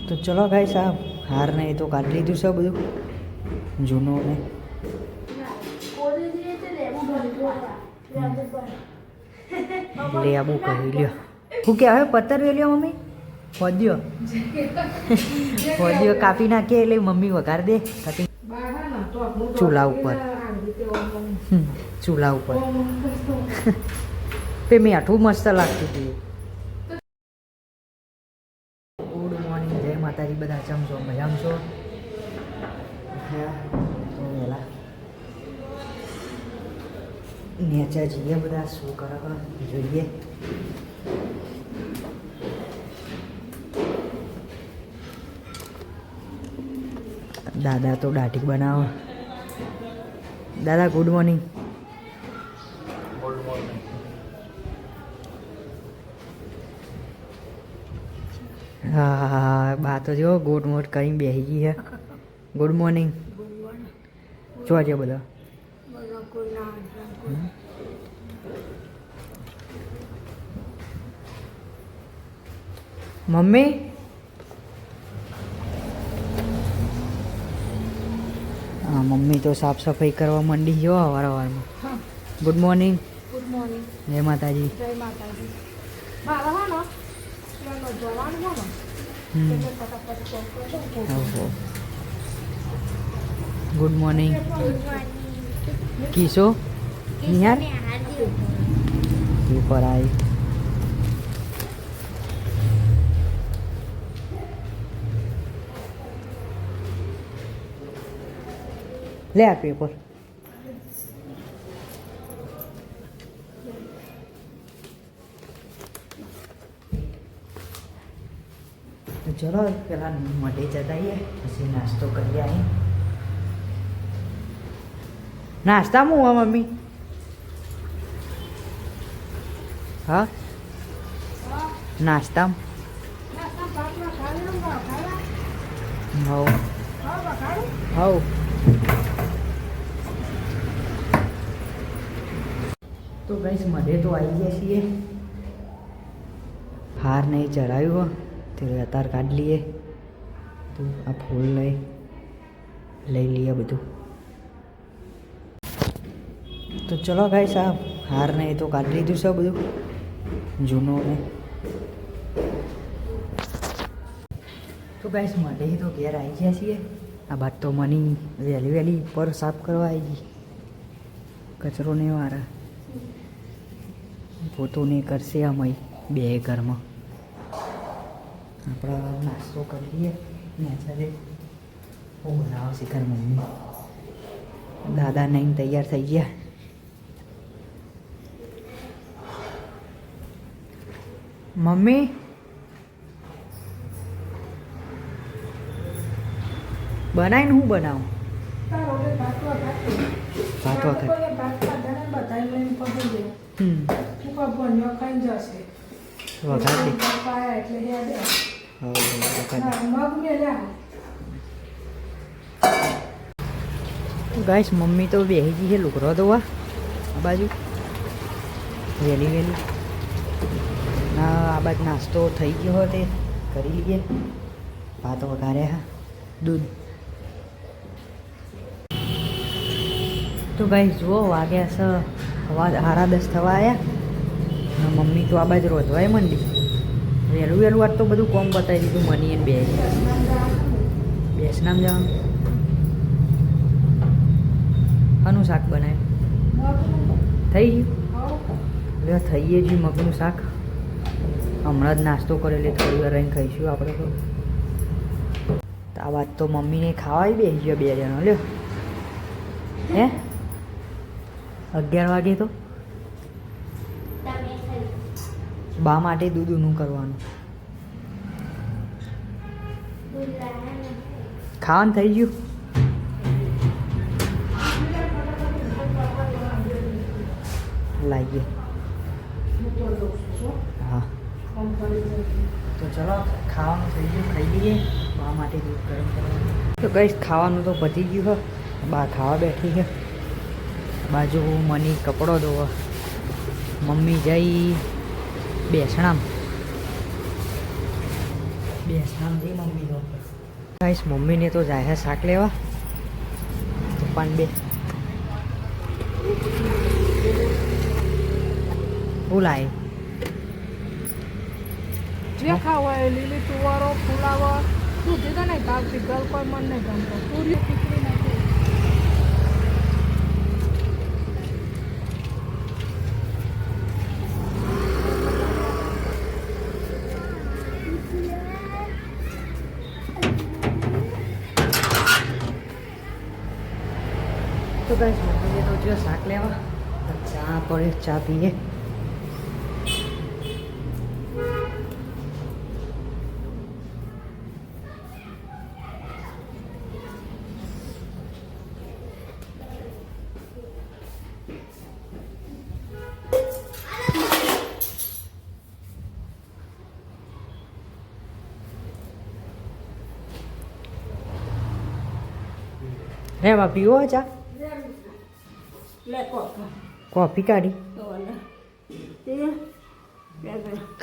તો ચલો ગાઈસ આ હાર ને એ તો કાઢી લીધું છે બધું જૂનો ને લેબુ કહી લ્યો શું કહેવાય પત્તર લ્યો મમ્મી ફોદ્યો ફોદ્યો કાપી નાખીએ એટલે મમ્મી વઘાર દે કાપી ચૂલા ઉપર ચૂલા ઉપર પે મીઠું મસ્ત લાગતું હતું ગુડ મોર્નિંગ જય માતાજી બધા ચમશો મજામાં છો વહેલા નેચા જઈએ બધા શું કરે જોઈએ દાદા તો દાઢી બનાવો દાદા ગુડ મોર્નિંગ હા બા તો જો ગોટ મોટ કરીને બેસી ગઈ છે ગુડ મોર્નિંગ જોજે બધા મમ્મી હા મમ્મી તો સાફ સફાઈ કરવા માંડી જો વારવારમાં ગુડ મોર્નિંગ જય માતાજી ગુડ મોર્નિંગ કિશો નિહાર ઉપર આવી લે આ પેપર ચલો પેલા મઢે જતાઈએ પછી નાસ્તો કરી આવી નાસ્તામાં હું મમ્મી હા નાસ્તામાં હવ હવ તો ગાઈસ મઢે તો આવી ગયા છીએ હાર નહીં ચડાવ્યું તે અત્યારે કાઢી લઈએ તો આ ફૂલ લઈ લઈએ બધું તો ચલો ગાઈસ આ હાર ને એ તો કાઢી લીધું છે બધું જૂનો ને તો ગાઈસ મઢે તો ઘેર આવી ગયા છીએ આ બાદ તો મની વહેલી વહેલી પર સાફ કરવા આવી ગઈ કચરો નહીં વાળા પોતું નહીં કરશે અમે બે ઘરમાં આપણે નાસ્તો કરીએ ને અત્યારે હું બનાવો શીખર મમ્મી દાદા નહીં તૈયાર થઈ ગયા મમ્મી બનાવીને હું બનાવું ભાત વખત ગાઈસ મમ્મી તો બેસી ગઈ છે લુગરો ધોવા આ બાજુ વહેલી વહેલી આ બાજુ નાસ્તો થઈ ગયો હોય તે કરી લઈએ ભાત વઘાર્યા હા દૂધ તો ગાઈસ જુઓ વાગ્યા છે અવાજ 10:30 થવા આવ્યા મમ્મી તો આ બાજુ રોધવાય મંડી વહેલું વહેલું આજ તો બધું કોમ બતાવી દીધું મની એને બેસનામ જવાનું શાનું શાક બનાવ્યું થઈ ગયું એટલે થઈએ જ મગનું શાક હમણાં જ નાસ્તો કરેલી થોડી વાર રહીને ખાઈશું આપણે તો આ વાત તો મમ્મીને ખાવાય બેસી ગયો 2 જણો લ્યો હે 11 વાગે તો બા માટે દૂધ ઊનું કરવાનું ખાવાનું થઈ ગયું લાવીએ હા તો ચલો ખાવાનું થઈ ગયું ખાઈ લઈએ બા માટે દૂધ ગરમ કરવાનું તો કઈ ખાવાનું તો પતી ગયું હોય બા ખાવા બેઠી છે બાજુ મની કપડો ધોવા મમ્મી જઈ બેસણામ 2 સામજી મમ્મી તો ગાઈસ મમ્મીને તો જાય શાક લેવા પપ્પાને બે શું લાય જે ખાવા હોય લીલી તુવારો ફુલાવર શું કીધા નહીં ભાવતી ગલ કોઈ મન નહીં ગમતો પૂરી ખીચડી નાખી તો ગાઈસ મમ્મીને તો જો શાક લેવા ચા પડે ચા પીએ હે માં પીવો ચા કોફી કાઢી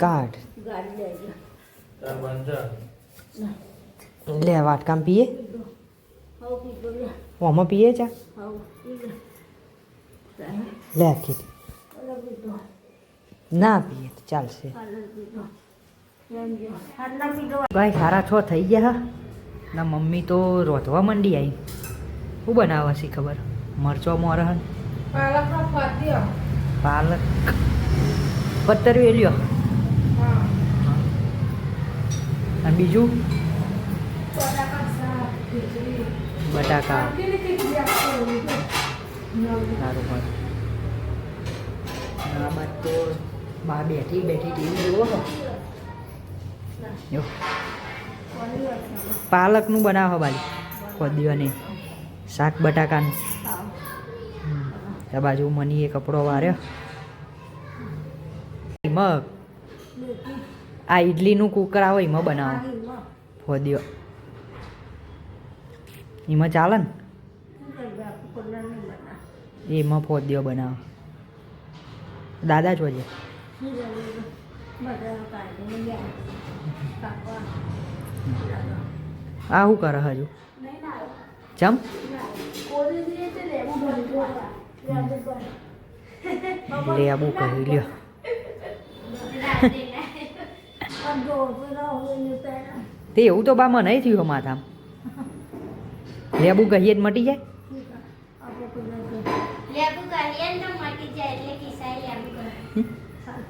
કાઢ લે વાટકામ પીએ ઓમાં પીએ ચા લે કીધી ના પીએ તો ચાલશે ભાઈ સારા 6 થઈ ગયા ના મમ્મી તો રોધવા માંડી આવી શું બનાવવા છે ખબર મરચો મોરહન પાલક પત્તર વેલ્યો અને બીજું બટાકા સારું પણ આ બાદ તો બા બેઠી ટીવી જોવો પાલકનું બનાવો બાલી ખોદ્યો શાક બટાકાનું આ બાજુ મની એ કપડો વાર્યો મગ આ ઈડલીનું કુકર આવે એમાં બનાવો ફોદ્યો એમાં ચાલે ને એમાં ફોદ્યો બનાવો દાદા જોજે આ શું કરે હજુ ચમ લેબુ કહી લ્યો તે એવું તો બા મને થયું માથામાં લેબુ કહીએ જ મટી જાય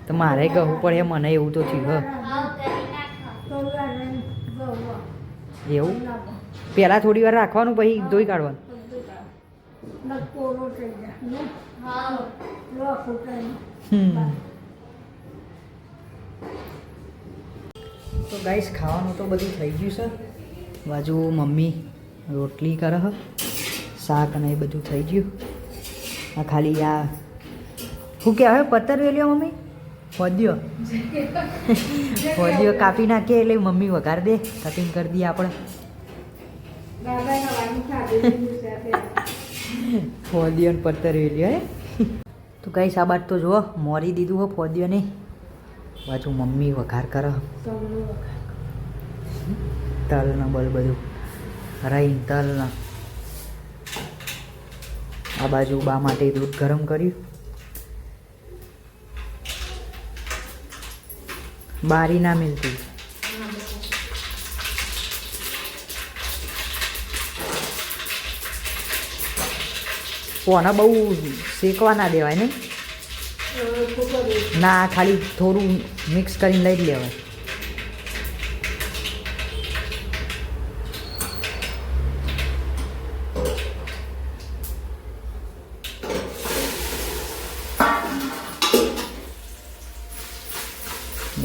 તો મારે કહું પડે મને એવું તો થયું એવું પહેલાં થોડી વાર રાખવાનું પછી ધોઈ કાઢવાનું તો ગાઈસ ખાવાનું તો બધું થઈ ગયું છે બાજુ મમ્મી રોટલી કરે હ શાક અને એ બધું થઈ ગયું આ ખાલી આ શું કહેવાય પત્તર વેલ્યો મમ્મી ફોદ્યો ફોદ્યો કાપી નાખીએ એટલે મમ્મી વઘાર દે કટિંગ કરી દઈએ આપણે ફોદ્યો ને પત્તર વેલ્યો હે તો ગાઈસ આ બાદ તો જુઓ મોરી દીધું હો ફોદ્યો નહીં બાજુ મમ્મી વઘાર કરે તલ ને બલ બધું રાઈ તલ ને આ બાજુ બા માટે દૂધ ગરમ કર્યું બારી ના મિલતી કોને બહુ શેકવા ના દેવાય ને ના ખાલી થોડું મિક્સ કરીને લઈ જ લેવાય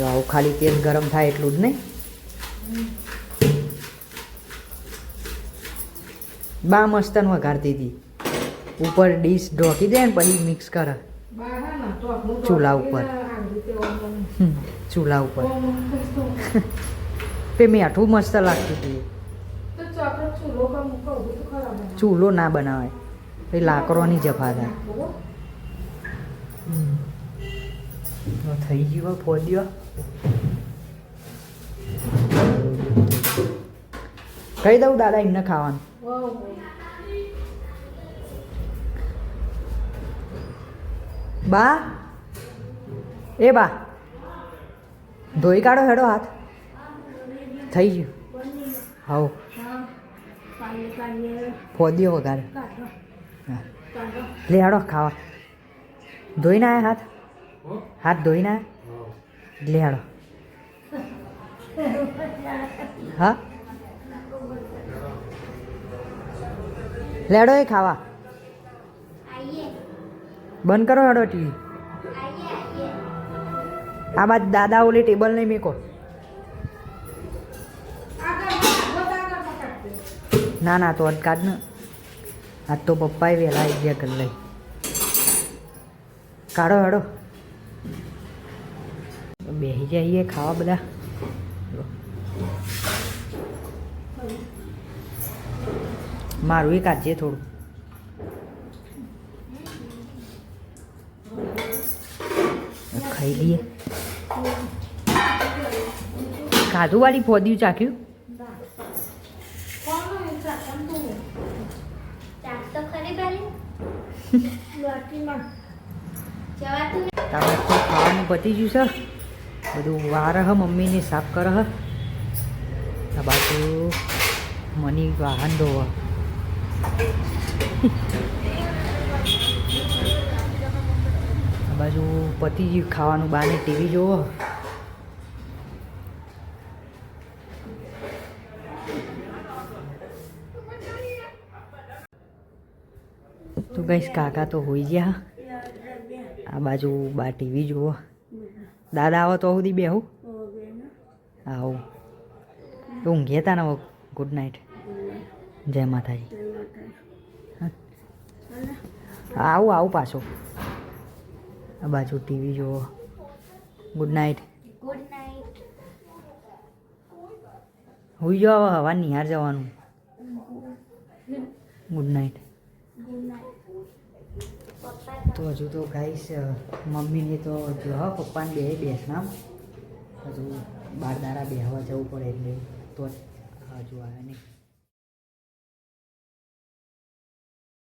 આવું ખાલી તેલ ગરમ થાય એટલું જ નહીં બા મસ્તન વઘારતી હતી ઉપર ડીશ ઢોકી દે ને પછી મિક્સ કરે ચૂલા ઉપર ચૂલા ઉપર પે મીઠું મસ્ત લાગતું હતું ચૂલો ના બનાવાય પછી લાકડોની જફા થાય થઈ ગયો ફોદ્યો કહી દઉં દાદા એમને ખાવાનું. બા એ બા ધોઈ કાઢો હેડો હાથ. થઈ ગયું. હાઉ ફોદીઓ વગાડે. હા લે હેડો ખાવા. ધોઈને આવ્યા હાથ? હાથ ધોઈને આવ્યા? લે હેડો. હા લેડો એ ખાવા. બંધ કરો હેડો ટીવી. આ બાદ દાદા ઓલી ટેબલ નહીં મેકો. ના ના તો અટકાડ ને. આજ તો પપ્પાએ વહેલા આવી ગયા કરી લઈ. કાઢો હેડો. બેસી જઈએ ખાવા બધા. મારું એ કાઢજે થોડું. ખાઈ લઈએ. કાજુ વાળી ફોદિયું ચાખ્યું? તમારે તો ખાવાનું પતી ગયું છે. બધું વાર હ મમ્મીને સાફ કરે હ. આ બાજુ મની વાહન ધોવા. આ બાજુ પતી ગયું ખાવાનું. બાને ટીવી જોવો. તો ગઈશ કાકા તો હોઈ ગયા. આ બાજુ બા ટીવી જુઓ. દાદા આવો તો સુધી બેહું. આવું ઊંઘ્યા હતા ને. Good night. જય માતાજી. આવું આવું પાછું. આ બાજુ ટીવી જુઓ. Good night. હોઈ જાઓ હવે. હવા નિહાર જવાનું. Good night. તો હજુ તો ગાઈશ મમ્મીને તો જો પપ્પાને બેસના હજુ બાર દાડા બેહવા જવું પડે એટલે તો જ હજુ આવે નહીં.